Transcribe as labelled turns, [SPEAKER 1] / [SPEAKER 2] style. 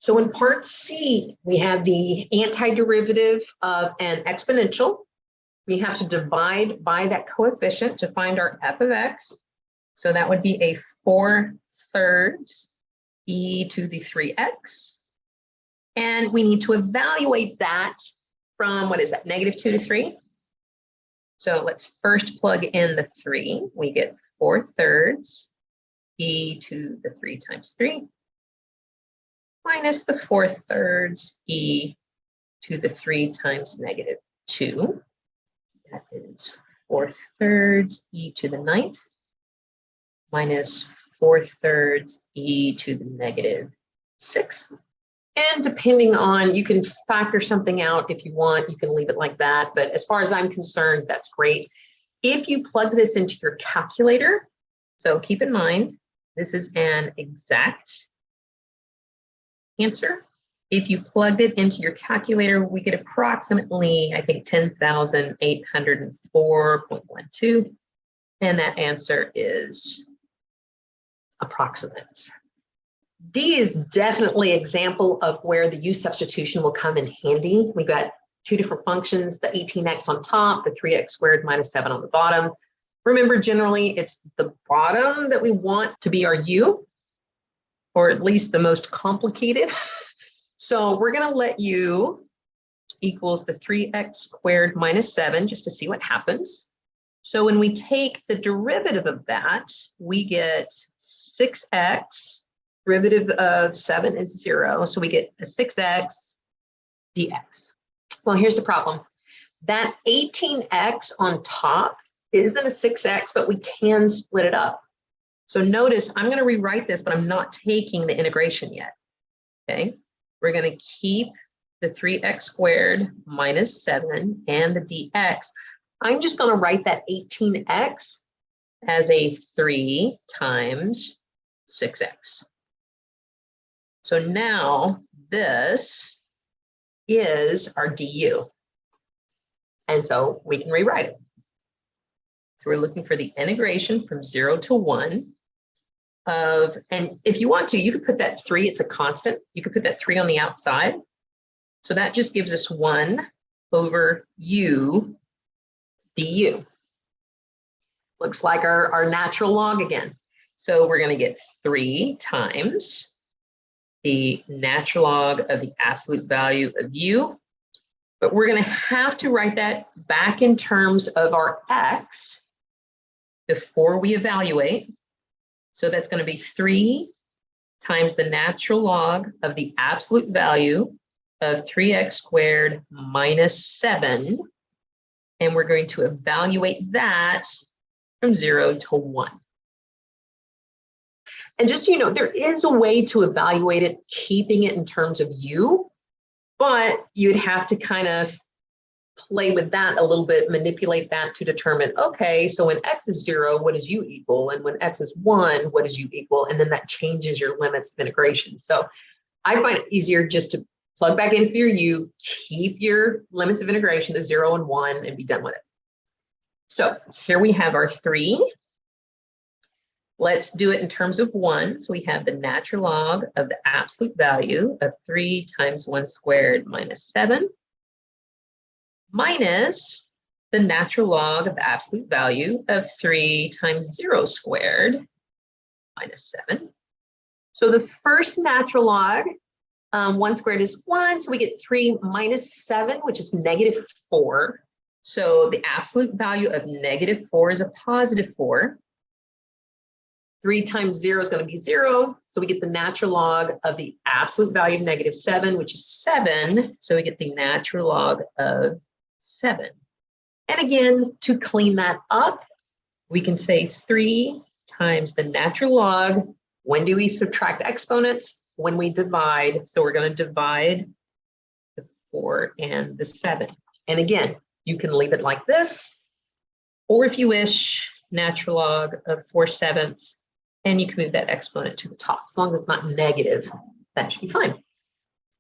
[SPEAKER 1] So in part C, we have the antiderivative of an exponential. We have to divide by that coefficient to find our f of x. So that would be a 4/3 e to the 3x. And we need to evaluate that from, what is that, -2 to 3? So let's first plug in the 3. We get 4/3 e to the 3 times 3 minus the 4/3 e to the 3 times -2. That is 4/3 e to the 9th minus 4/3 e to the -6. And depending on, you can factor something out if you want, you can leave it like that. But as far as I'm concerned, that's great. If you plug this into your calculator, so keep in mind, this is an exact answer. If you plugged it into your calculator, we get approximately, I think, 10,804.12. And that answer is approximate. D is definitely an example of where the U substitution will come in handy. We've got two different functions, the 18x on top, the 3x squared minus 7 on the bottom. Remember, generally, it's the bottom that we want to be our U, or at least the most complicated. So we're going to let U equals the 3x squared minus 7 just to see what happens. So when we take the derivative of that, we get 6x. Derivative of 7 is 0, so we get a 6x dx. Well, here's the problem. That 18x on top isn't a 6x, but we can split it up. So notice I'm going to rewrite this, but I'm not taking the integration yet. Okay, we're going to keep the 3x squared minus 7 and the dx. I'm just going to write that 18x as a 3 times 6x. So now this is our du. And so we can rewrite it. So we're looking for the integration from 0 to 1 of, and if you want to, you could put that 3, it's a constant. You could put that 3 on the outside. So that just gives us 1 over u du. Looks like our natural log again. So we're going to get 3 times the natural log of the absolute value of u, but we're going to have to write that back in terms of our x before we evaluate. So that's going to be 3 times the natural log of the absolute value of 3x squared minus 7, and we're going to evaluate that from 0 to 1. And just so you know, there is a way to evaluate it, keeping it in terms of u, but you'd have to kind of play with that a little bit, manipulate that to determine, okay, so when x is 0, what does u equal? And when x is 1, what does u equal? And then that changes your limits of integration. So I find it easier just to plug back in for your u, keep your limits of integration to 0 and 1, and be done with it. So here we have our 3. Let's do it in terms of 1. So we have the natural log of the absolute value of 3 times 1 squared minus 7 minus the natural log of the absolute value of 3 times 0 squared minus 7. So the first natural log, 1 squared is 1. So we get 3 minus 7, which is -4. So the absolute value of -4 is a +4. 3 times 0 is going to be 0. So we get the natural log of the absolute value of -7, which is 7. So we get the natural log of 7. And again, to clean that up, we can say 3 times the natural log. When do we subtract exponents? When we divide. So we're going to divide the 4 and the 7. And again, you can leave it like this, or if you wish, natural log of 4/7, and you can move that exponent to the top. As long as it's not negative, that should be fine.